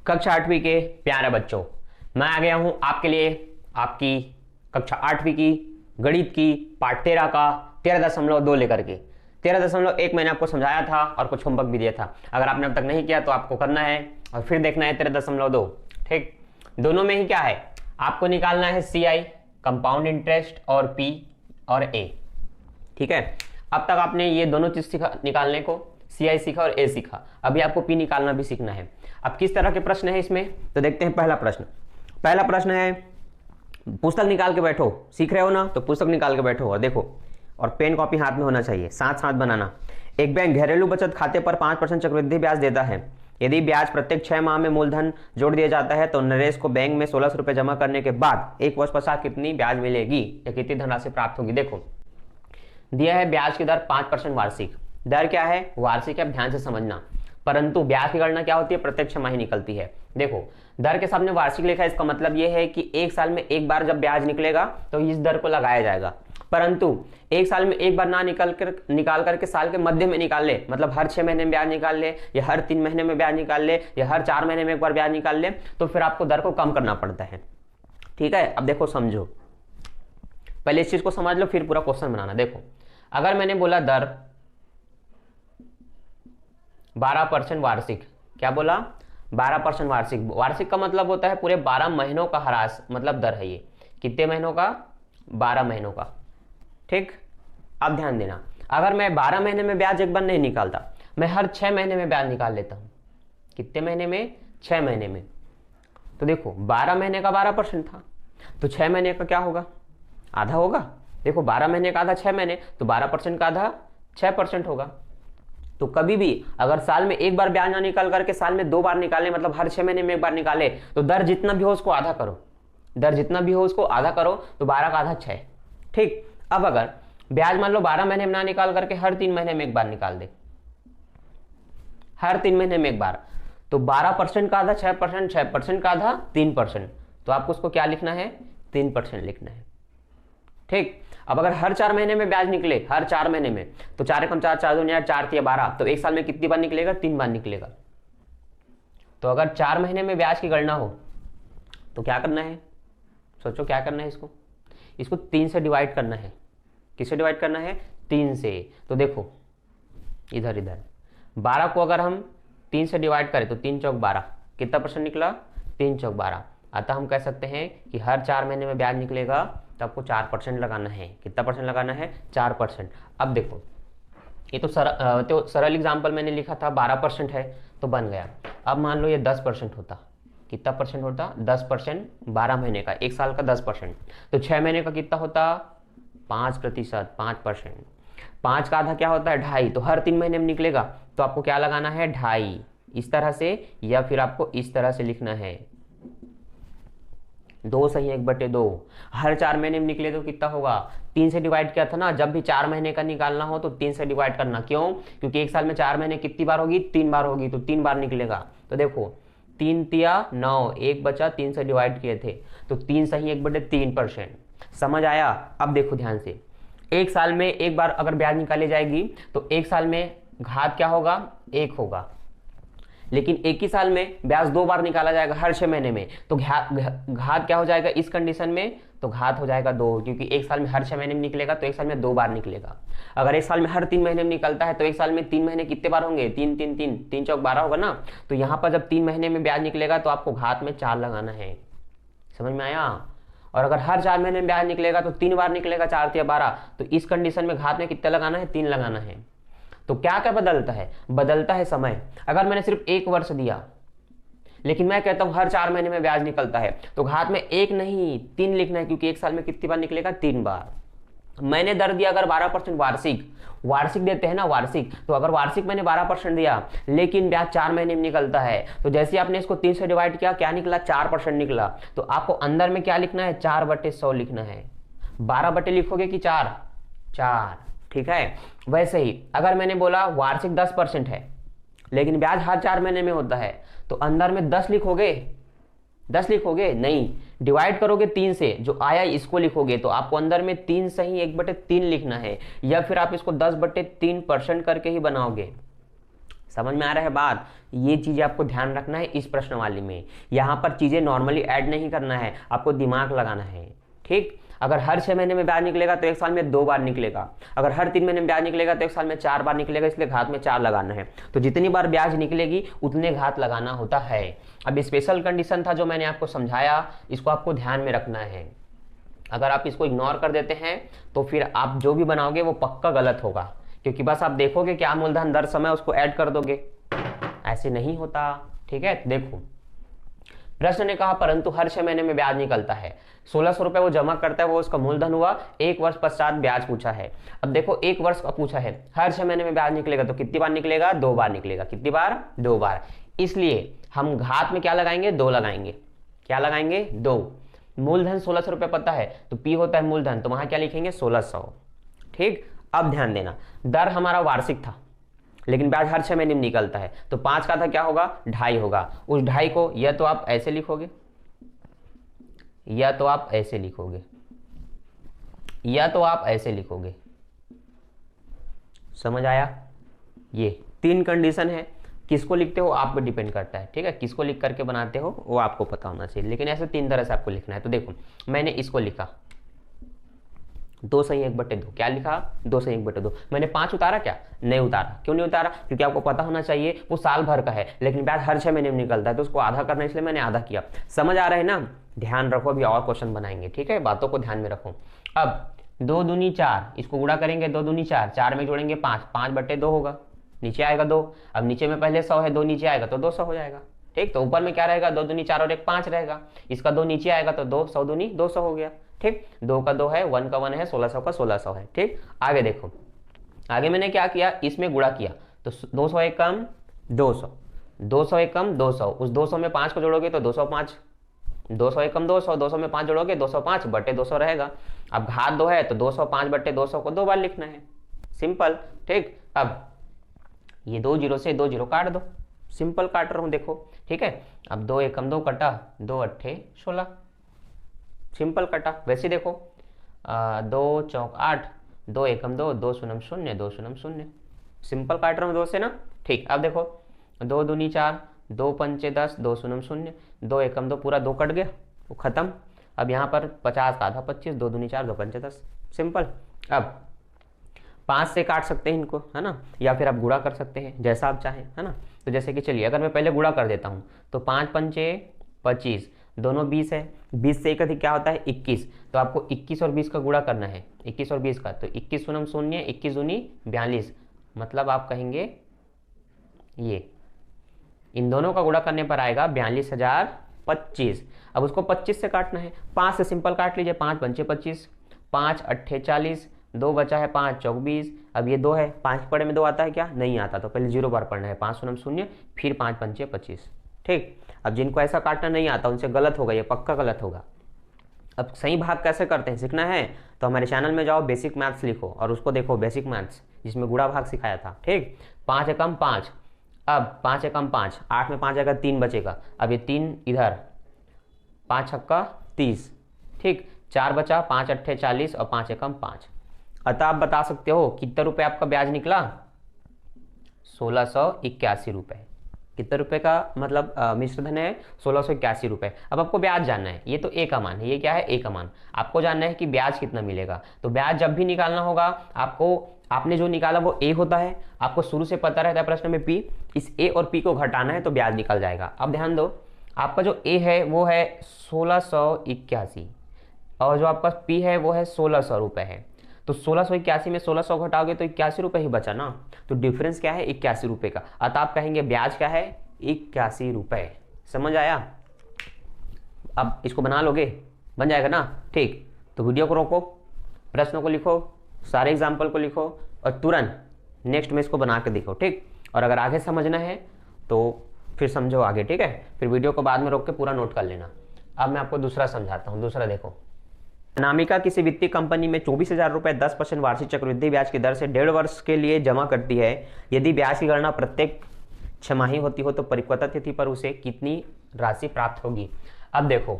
कक्षा 8वीं के प्यारे बच्चों, मैं आ गया हूं आपके लिए आपकी कक्षा 8वीं की गणित की पार्ट 13 का 13.2 लेकर के 13.1 मैंने आपको समझाया था और कुछ होमवर्क भी दिया था। अगर आपने अब तक नहीं किया तो आपको करना है और फिर देखना है 13.2। ठीक, दोनों में ही क्या है, आपको निकालना है CI कंपाउंड इंटरेस्ट और P और A। ठीक है, अब तक आपने ये दोनों चीज सीखा निकालने को, CI सीखा और A सीखा, अभी आपको P निकालना भी सीखना है। अब किस तरह के प्रश्न है इसमें, तो देखते हैं। पहला प्रश्न है, पुस्तक निकाल के बैठो, सीख रहे हो ना, तो पुस्तक निकाल के बैठो और देखो, और पेन कॉपी हाथ में होना चाहिए, साथ साथ बनाना। एक बैंक घरेलू बचत खाते पर 5% चक्रवृद्धि ब्याज देता है। यदि ब्याज प्रत्येक 6 माह में मूलधन जोड़ दिया जाता है तो नरेश को बैंक में 1600 रुपए जमा करने के बाद 1 वर्ष पश्चात कितनी ब्याज मिलेगी या कितनी धनराशि प्राप्त होगी। देखो दिया है ब्याज की दर 5% वार्षिक। दर क्या है, वार्षिक है, ध्यान से समझना। परंतु ब्याज की गणना क्या होती है, प्रत्यक्ष माही निकलती है। देखो दर के सामने वार्षिक लिखा है, इसका मतलब यह है कि एक साल में एक बार जब ब्याज निकलेगा तो इस दर को लगाया जाएगा। परंतु एक साल में एक बार ना निकाल करके साल के मध्य में निकाल ले, मतलब हर 6 महीने में ब्याज निकाल ले या हर 3 महीने में ब्याज निकाल ले या हर 4 महीने में एक बार ब्याज निकाल ले, तो फिर आपको दर को कम करना पड़ता है। ठीक है, अब देखो समझो, पहले इस चीज को समझ लो फिर पूरा क्वेश्चन बनाना। देखो अगर मैंने बोला दर 12% वार्षिक, क्या बोला, 12% वार्षिक। वार्षिक का मतलब होता है पूरे 12 महीनों का ह्रास, मतलब दर है ये। कितने महीनों का, 12 महीनों का। ठीक, अब ध्यान देना, अगर मैं 12 महीने में ब्याज एक बार नहीं निकालता, मैं हर 6 महीने में ब्याज निकाल लेता हूं। कितने महीने में, 6 महीने में। तो देखो 12 महीने का 12% था, तो 6 महीने का क्या होगा, आधा होगा। देखो 12 महीने का आधा 6 महीने, तो 12% का आधा 6% होगा। तो कभी भी अगर साल में एक बार ब्याज ना निकाल करके साल में 2 बार निकाले, मतलब हर 6 महीने में एक बार निकाले, तो दर जितना भी हो उसको आधा करो, दर जितना भी हो उसको आधा करो, तो 12 का आधा 6। ठीक, अब अगर ब्याज मान लो 12 महीने में ना निकाल करके हर 3 महीने में एक बार निकाल दे, हर 3 महीने में एक बार, तो 12% का आधा 6%, 6% का आधा 3%, तो आपको उसको क्या लिखना है, 3% लिखना है। ठीक, अब अगर हर 4 महीने में ब्याज निकले, हर 4 महीने में, तो 4 एकम 4, 4 दूनी 8, 4 तिया 12, तो एक साल में कितनी बार निकलेगा, 3 बार निकलेगा। तो अगर 4 महीने में ब्याज की गणना हो तो क्या करना है, सोचो क्या करना है, इसको 3 से डिवाइड करना है। किससे डिवाइड करना है, 3 से। तो देखो इधर 12 को अगर हम 3 से डिवाइड करें तो 3 चौक 12, कितना परसेंट निकला, 3 चौक 12। अतः हम कह सकते हैं कि हर 4 महीने में ब्याज निकलेगा तो आपको 4% लगाना है। कितना परसेंट लगाना है, 4%। अब देखो ये तो सरल एग्जाम्पल मैंने लिखा था, 12% है तो बन गया। अब मान लो ये 10% होता, कितना परसेंट होता, 10%, 12 महीने का, एक साल का 10%, तो 6 महीने का कितना होता, 5%, 5%। 5 का आधा क्या होता है, 2.5, तो हर 3 महीने में निकलेगा, तो आपको क्या लगाना है, 2.5, इस तरह से, या फिर आपको इस तरह से लिखना है, 2 सही 1/2। हर 4 महीने में निकले तो कितना होगा, 3 से डिवाइड किया था ना, जब भी 4 महीने का निकालना हो तो 3 से डिवाइड करना। क्यों, क्योंकि एक साल में 4 महीने कितनी बार होगी, 3 बार होगी, तो 3 बार निकलेगा। तो देखो 3 तिया 9, 1 बचा, 3 से डिवाइड किए थे, तो 3 सही 1/3%। समझ आया। अब देखो ध्यान से, एक साल में एक बार अगर ब्याज निकाली जाएगी तो एक साल में घात क्या होगा, 1 होगा। लेकिन एक ही साल में ब्याज 2 बार निकाला जाएगा हर 6 महीने में, तो घात क्या हो जाएगा इस कंडीशन में, तो घात हो जाएगा 2, क्योंकि एक साल में हर 6 महीने में निकलेगा तो एक साल में 2 बार निकलेगा। अगर एक साल में हर 3 महीने में निकलता है तो एक साल में 3 महीने कितने बार होंगे, 3 3 3, 3 चौक 12 होगा ना। तो यहाँ पर जब 3 महीने में ब्याज निकलेगा तो आपको घात में 4 लगाना है। समझ में आया। और अगर हर 4 महीने में ब्याज निकलेगा तो 3 बार निकलेगा, 4 तिया 12, तो इस कंडीशन में घात में कितना लगाना है, 3 लगाना है। तो क्या क्या बदलता है, बदलता है समय। अगर मैंने सिर्फ 1 वर्ष दिया, लेकिन मैं कहता हूं हर 4 महीने में ब्याज निकलता है, तो घात में 1 नहीं 3 लिखना है, क्योंकि एक साल में कितनी बार निकलेगा, 3 बार। मैंने दर दिया अगर 12% वार्षिक देते हैं ना, वार्षिक, तो अगर वार्षिक मैंने 12% दिया लेकिन ब्याज 4 महीने में निकलता है, तो जैसे आपने इसको 3 से डिवाइड किया, क्या निकला, 4% निकला। तो आपको अंदर में क्या लिखना है, 4/100 लिखना है। 12 बटे लिखोगे कि 4, ठीक है। वैसे ही अगर मैंने बोला वार्षिक 10% है लेकिन ब्याज हर 4 महीने में होता है, तो अंदर में 10 लिखोगे नहीं, डिवाइड करोगे 3 से, जो आया इसको लिखोगे, तो आपको अंदर में 3 सही 1/3 लिखना है, या फिर आप इसको 10/3% करके ही बनाओगे। समझ में आ रहा है बात? ये चीज़ें आपको ध्यान रखना है इस प्रश्न वाली में। यहाँ पर चीज़ें नॉर्मली ऐड नहीं करना है, आपको दिमाग लगाना है। ठीक, अगर हर 6 महीने में ब्याज निकलेगा तो 1 साल में 2 बार निकलेगा, अगर हर 3 महीने में ब्याज निकलेगा तो 1 साल में 4 बार निकलेगा, इसलिए घात में 4 लगाना है। तो जितनी बार ब्याज निकलेगी उतने घात लगाना होता है। अब स्पेशल कंडीशन था जो मैंने आपको समझाया, इसको आपको ध्यान में रखना है। अगर आप इसको इग्नोर कर देते हैं तो फिर आप जो भी बनाओगे वो पक्का गलत होगा, क्योंकि बस आप देखोगे क्या मूलधन दर समय उसको ऐड कर दोगे, ऐसे नहीं होता। ठीक है, देखो प्रश्न ने कहा परंतु हर 6 महीने में ब्याज निकलता है, 1600 रुपए वो जमा करता है, वो उसका मूलधन हुआ, 1 वर्ष पश्चात ब्याज पूछा है। अब देखो 1 वर्ष का पूछा है, हर 6 महीने में ब्याज निकलेगा तो कितनी बार निकलेगा? 2 बार निकलेगा। कितनी बार? 2 बार। इसलिए हम घात में क्या लगाएंगे? 2 लगाएंगे। क्या लगाएंगे? 2। मूलधन 1600 रुपए पता है तो पी होता है मूलधन, तो वहां क्या लिखेंगे? 1600। ठीक, अब ध्यान देना, दर हमारा वार्षिक था लेकिन ब्याज हर 6 महीने में निकलता है, तो 5 का था क्या होगा? 2.5 होगा। उस 2.5 को या तो आप ऐसे लिखोगे या तो आप ऐसे लिखोगे या तो आप ऐसे लिखोगे। समझ आया? ये 3 कंडीशन है, किसको लिखते हो आप पे डिपेंड करता है। ठीक है, किसको लिख करके बनाते हो वो आपको पता होना चाहिए, लेकिन ऐसे 3 तरह से आपको लिखना है। तो देखो मैंने इसको लिखा 2/1/2। क्या लिखा? 2/1/2। मैंने 5 उतारा क्या? नहीं उतारा। क्यों नहीं उतारा? क्योंकि आपको पता होना चाहिए वो साल भर का है, लेकिन ब्याज हर 6 महीने में निकलता है तो उसको आधा करना, इसलिए मैंने आधा किया। समझ आ रहा है ना? ध्यान रखो, अभी और क्वेश्चन बनाएंगे। ठीक है, बातों को ध्यान में रखो। अब 2 दूनी 4, इसको गुणा करेंगे 2 दूनी 4, 4 में जोड़ेंगे 5, 5/2 होगा, नीचे आएगा 2। अब नीचे में पहले 100 है, 2 नीचे आएगा तो 200 हो जाएगा। ठीक, तो ऊपर में क्या रहेगा? 2 दूनी 4 और 1 5 रहेगा, इसका 2 नीचे आएगा तो 2, 100 दूनी 200 हो गया। ठीक, 2 का 2 है, 1 का 1 है, 1600 का 1600 है। ठीक, आगे देखो, आगे मैंने क्या किया? इसमें गुणा किया तो 200 एक कम 200, 200 एक कम 200, उस 200 में 5 को जोड़ोगे तो 205, 200 एक कम 200, 200 में 5 जोड़ोगे 205/200 रहेगा। अब घात 2 है तो 205/200 को 2 बार लिखना है, सिंपल। ठीक, अब ये 2 जीरो से 2 जीरो काट दो, सिंपल काट रहा हूं देखो। ठीक है, अब 2 एकम 2 कटा, 2 अट्ठे 16, सिंपल कटा। वैसे देखो 2 चौक 8, 2 एकम 2, 2 शून्य 0, 2 शून्य 0, सिंपल काट रहा हूँ 2 से ना। ठीक, अब देखो 2 दूनी 4, 2 पंचे 10, 2 शून्य 0, 2 एकम 2, पूरा 2 कट गया, वो खत्म। अब यहाँ पर 50 का आधा 25, 2 दूनी 4, 2 पंचे 10, सिंपल। अब 5 से काट सकते हैं इनको, है ना, या फिर आप गुणा कर सकते हैं, जैसा आप चाहें, है ना। तो जैसे कि चलिए अगर मैं पहले गुणा कर देता हूँ तो 5 पंचे 25, दोनों 20 है, 20 से एक अधिक क्या होता है? 21। तो आपको 21 और 20 का गुणा करना है, 21 और 20 का, तो 21 शून्य 0, 21 दूनी 42, मतलब आप कहेंगे ये इन दोनों का गुणा करने पर आएगा 42,025। अब उसको 25 से काटना है, 5 से सिंपल काट लीजिए, 5 पंचे 25, 5 अट्ठे 40, 2 बचा है, 5 चौक 20। अब ये 2 है, 5 पढ़े में 2 आता है क्या? नहीं आता, तो पहले 0 बार पढ़ना है, 5 शून्य 0, फिर 5 पंचे 25। ठीक, अब जिनको ऐसा काटना नहीं आता उनसे गलत होगा, ये पक्का गलत होगा। अब सही भाग कैसे करते हैं सीखना है तो हमारे चैनल में जाओ, बेसिक मैथ्स लिखो और उसको देखो, बेसिक मैथ्स जिसमें गुणा भाग सिखाया था। ठीक, 5 एकम 5, अब 5 एकम 5, 8 में 5 आएगा, 3 बचेगा, अब ये 3 इधर, 5 छक्का 30। ठीक, 4 बचा, 5 अट्ठे 40 और 5 एकम 5। अतः आप बता सकते हो कितना रुपए आपका ब्याज निकला? 1681 रुपए। कितने रुपए का मतलब मिश्र धन है? 1681 रुपए। अब आपको ब्याज जानना है, ये तो ए का मान है, ये क्या है? ए का मान। आपको जानना है कि ब्याज कितना मिलेगा। तो ब्याज जब भी निकालना होगा आपको, आपने जो निकाला वो ए होता है, आपको शुरू से पता रहता है प्रश्न में पी, इस ए और पी को घटाना है तो ब्याज निकल जाएगा। अब ध्यान दो, आपका जो ए है वो है 1681 और जो आपका पी है वो है 1600 रुपए है। तो 1681 में 1600 घटाओगे तो 81 रुपए ही बचा ना, तो डिफरेंस क्या है? 81 रुपए का। अतः आप कहेंगे ब्याज क्या है? 81 रुपए। समझ आया? अब इसको बना लोगे, बन जाएगा ना। ठीक, तो वीडियो को रोको, प्रश्नों को लिखो, सारे एग्जाम्पल को लिखो और तुरंत नेक्स्ट में इसको बना के देखो। ठीक, और अगर आगे समझना है तो फिर समझो आगे। ठीक है, फिर वीडियो को बाद में रोक के पूरा नोट कर लेना। अब मैं आपको दूसरा समझाता हूँ। दूसरा देखो, अनामिका किसी वित्तीय कंपनी में 24,000 रुपए 10% वार्षिक चक्रवृद्धि ब्याज की दर से 1.5 वर्ष के लिए जमा करती है। यदि ब्याज की गणना प्रत्येक छमाही होती हो तो परिपक्वता तिथि पर उसे कितनी राशि प्राप्त होगी? अब देखो,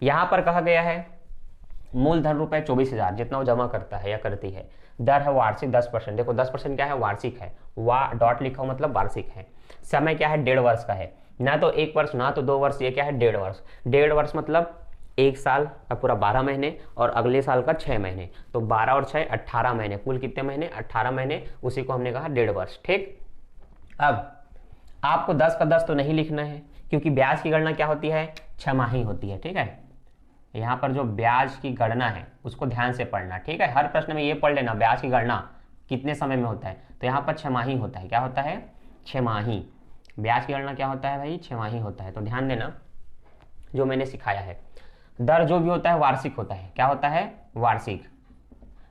यहां पर कहा गया है मूलधन रुपए 24,000 जितना वो जमा करता है या करती है, दर है वार्षिक 10%। देखो 10% क्या है, वार्षिक है, डॉट लिखा हो मतलब वार्षिक है। समय क्या है, 1.5 वर्ष का है, ना तो 1 वर्ष ना तो 2 वर्ष, ये क्या है 1.5 वर्ष। 1.5 वर्ष मतलब 1 साल का पूरा 12 महीने और अगले साल का 6 महीने, तो 12 और 6 18 महीने, कुल कितने महीने, 18 महीने, उसी को हमने कहा 1.5 वर्ष। ठीक, अब आपको 10 का 10 तो नहीं लिखना है, क्योंकि ब्याज की गणना क्या होती है, छमाही होती है। ठीक है, यहाँ पर जो ब्याज की गणना है उसको ध्यान से पढ़ना। ठीक है, हर प्रश्न में ये पढ़ लेना ब्याज की गणना कितने समय में होता है, तो यहाँ पर छमाही होता है। क्या होता है, छमाही। ब्याज की गणना क्या होता है भाई, छमाही होता है। तो ध्यान देना जो मैंने सिखाया है। दर जो भी होता है वार्षिक होता है। क्या होता है, वार्षिक।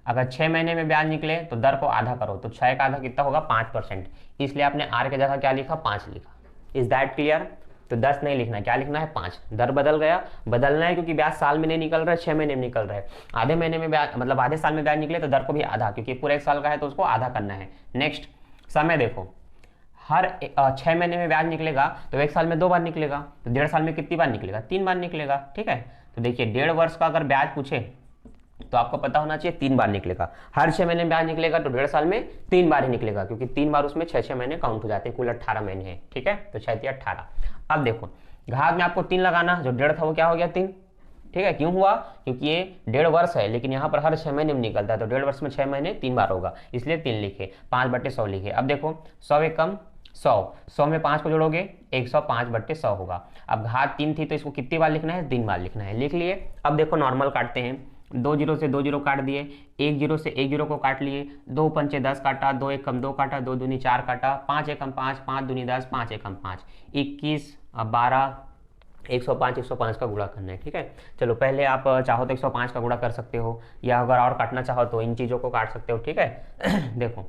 अगर 6 महीने में ब्याज निकले तो दर को आधा करो, तो 6 का आधा कितना होगा, 5%। इसलिए आपने आर की जगह क्या लिखा, 5 लिखा। Is that clear. तो 10 नहीं लिखना, क्या लिखना है, 5। दर बदल गया, बदलना है क्योंकि ब्याज साल में नहीं निकल रहा है, 6 महीने में निकल रहा है। आधे महीने में ब्याज मतलब आधे साल में ब्याज निकले तो दर को भी आधा, क्योंकि पूरे 1 साल का है तो उसको आधा करना है। नेक्स्ट, समय देखो, हर 6 महीने में ब्याज निकलेगा तो 1 साल में 2 बार निकलेगा, तो 1.5 साल में कितनी बार निकलेगा, 3 बार निकलेगा। ठीक है, तो देखिए 1.5 वर्ष का अगर ब्याज पूछे तो आपको पता होना चाहिए 3 बार निकलेगा। हर 6 महीने में ब्याज निकलेगा तो 1.5 साल में 3 बार ही निकलेगा, क्योंकि 3 बार उसमें 6 महीने काउंट हो जाते हैं, कुल 18 महीने हैं। ठीक है, तो 6 × 18। अब देखो घात में आपको 3 लगाना, जो 1.5 था वो क्या हो गया, 3। ठीक है, क्यों हुआ, क्योंकि ये 1.5 वर्ष है, लेकिन यहाँ पर हर 6 महीने में निकलता है, तो 1.5 वर्ष में 6 महीने 3 बार होगा, इसलिए 3 लिखे। 5/100 लिखे। अब देखो 100 एकम 100 में 5 को जोड़ोगे 105/100 होगा। अब घात 3 थी तो इसको कितनी बार लिखना है, 3 बार लिखना है। लिख लिए। अब देखो नॉर्मल काटते हैं, 2 जीरो से 2 जीरो काट दिए, 1 जीरो से 1 जीरो को काट लिए, 2 पंचे 10 काटा, 2 एकम 2 काटा, 2 दूनी 4 काटा, 5 एकम 5, 5 दूनी 10, 5 एकम 5, 21, 12, 105 का गुणा करना है। ठीक है, चलो पहले आप चाहो तो 105 का गुणा कर सकते हो, या अगर और काटना चाहो तो इन चीज़ों को काट सकते हो। ठीक है देखो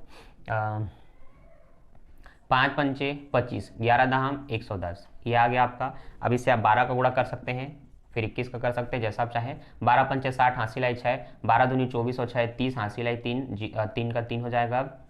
5 पंचे 25, 11 दाम 110, ये आ गया आपका। अब इससे आप 12 का गुणा कर सकते हैं, फिर 21 का कर सकते हैं, जैसा आप चाहें। 12 पंचे 60, हासिल आई 6, 12 दूनी 24 और 6 30, हासिल आई 3, 3 का 3 हो जाएगा। अब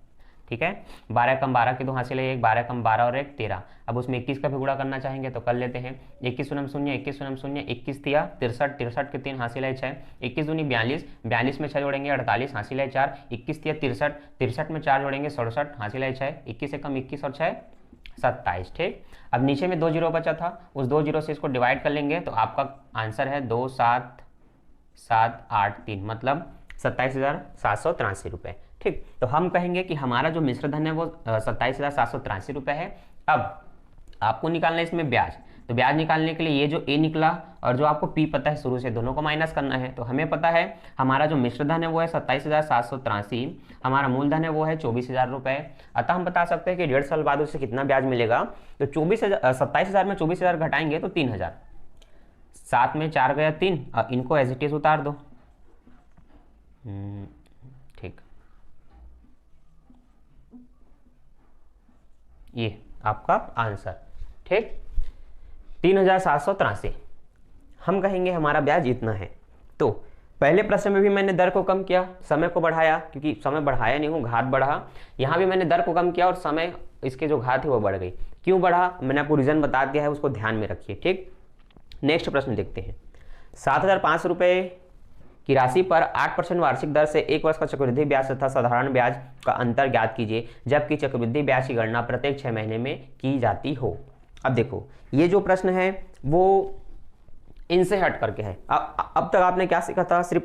ठीक है, 12 कम 12 की 2 हासिल आई 1, 12 कम 12 और 1 13। अब उसमें 21 का भी गुणा करना चाहेंगे तो कर लेते हैं। 21 शून्य 0, 21 शून्य 0, 21 दिया 63, 63 के 3 हासिल आई 6, 21 दूनी 42, 42 में 6 जोड़ेंगे 48, हासिल आई 4, 21 दिया 63, 63 में 4 जोड़ेंगे 67, हासिल आई 6, 21 से कम 21 और 6 27। ठीक, अब नीचे में 2 जीरो बचा था, उस 2 जीरो से इसको डिवाइड कर लेंगे तो आपका आंसर है 27,783, मतलब 27,783 रुपये। ठीक, तो हम कहेंगे कि हमारा जो मिश्र धन है वो 27,783 रुपये है। अब आपको निकालना है इसमें ब्याज, तो ब्याज निकालने के लिए ये जो ए निकला और जो आपको पी पता है शुरू से, दोनों को माइनस करना है। तो हमें पता है हमारा जो मिश्र धन है वो है 27,783, हमारा मूलधन है वो है 24,000 रुपये। अतः हम बता सकते हैं कि 1.5 साल बाद उससे कितना ब्याज मिलेगा। तो 27,000 में 24,000 घटाएंगे तो 3,000, 7 में 4 गया 3, इनको एज इट इज उतार दो। ठीक, ये आपका आंसर। ठीक, 3,783 हम कहेंगे हमारा ब्याज इतना है। तो पहले प्रश्न में भी मैंने दर को कम किया, समय को बढ़ाया, क्योंकि समय बढ़ाया नहीं हूँ, घात बढ़ा। यहाँ भी मैंने दर को कम किया और समय इसके जो घात है वो बढ़ गई। क्यों बढ़ा मैंने आपको रीजन बता दिया है, उसको ध्यान में रखिए। ठीक, नेक्स्ट प्रश्न देखते हैं। 7,500 रुपये की राशि पर 8% वार्षिक दर से 1 वर्ष का चक्रवृद्धि ब्याज तथा साधारण ब्याज का अंतर ज्ञात कीजिए, जबकि चक्रवृद्धि ब्याज की गणना प्रत्येक 6 महीने में की जाती हो। अब देखो ये जो प्रश्न है वो इनसे हट करके है। अब तक आपने क्या सीखा था, सिर्फ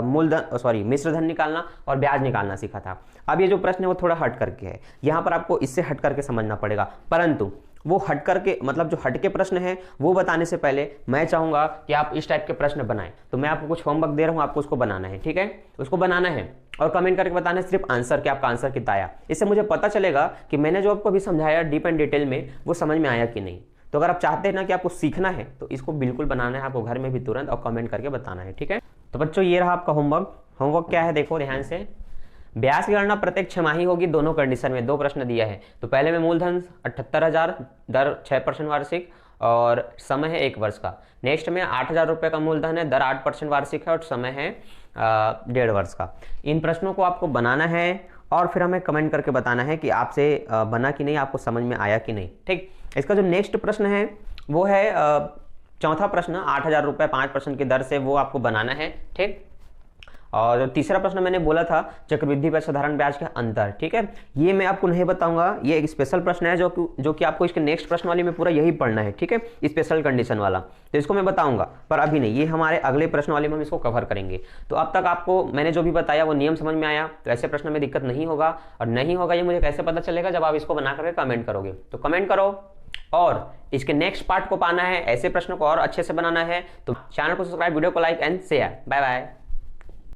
मूलधन मिश्र धन निकालना और ब्याज निकालना सीखा था। अब ये जो प्रश्न है वो थोड़ा हट करके है, यहाँ पर आपको इससे हट करके समझना पड़ेगा। परंतु वो हट करके मतलब जो हट के प्रश्न है वो बताने से पहले मैं चाहूंगा कि आप इस टाइप के प्रश्न बनाएं। तो मैं आपको कुछ होमवर्क दे रहा हूं, आपको उसको बनाना है। ठीक है, उसको बनाना है और कमेंट करके बताना है सिर्फ आंसर कि आपका आंसर कितना आया। इससे मुझे पता चलेगा कि मैंने जो आपको अभी समझाया डीप एंड डिटेल में वो समझ में आया कि नहीं। तो अगर आप चाहते हैं ना कि आपको सीखना है तो इसको बिल्कुल बनाना है आपको घर में भी तुरंत, और कमेंट करके बताना है। ठीक है, तो बच्चों ये रहा आपका होमवर्क क्या है देखो ध्यान से। ब्याज की गणना प्रत्येक 6 माही होगी, दोनों कंडीशन में 2 प्रश्न दिया है। तो पहले में मूलधन 78,000, दर 6% वार्षिक और समय है 1 वर्ष का। नेक्स्ट में 8,000 रुपये का मूलधन है, दर 8% वार्षिक है और समय है 1.5 वर्ष का। इन प्रश्नों को आपको बनाना है और फिर हमें कमेंट करके बताना है कि आपसे बना कि नहीं, आपको समझ में आया कि नहीं। ठीक, इसका जो नेक्स्ट प्रश्न है वो है चौथा प्रश्न, 8,000 रुपये 5% की दर से, वो आपको बनाना है। ठीक, और जो तीसरा प्रश्न मैंने बोला था चक्रवृद्धि पर साधारण ब्याज का अंतर, ठीक है, ये मैं आपको नहीं बताऊंगा, ये एक स्पेशल प्रश्न है जो कि आपको इसके नेक्स्ट प्रश्न वाली में पूरा यही पढ़ना है, ठीक है, स्पेशल कंडीशन वाला, तो इसको मैं बताऊंगा पर अभी नहीं, ये हमारे अगले प्रश्न वाले में हम इसको कवर करेंगे। तो अब तक आपको मैंने जो भी बताया वो नियम समझ में आया, तो ऐसे प्रश्न में दिक्कत नहीं होगा, और नहीं होगा ये मुझे कैसे पता चलेगा, जब आप इसको बना करके कमेंट करोगे। तो कमेंट करो, और इसके नेक्स्ट पार्ट को पाना है, ऐसे प्रश्न को और अच्छे से बनाना है, तो चैनल को सब्सक्राइब, वीडियो को like and share. Bye bye.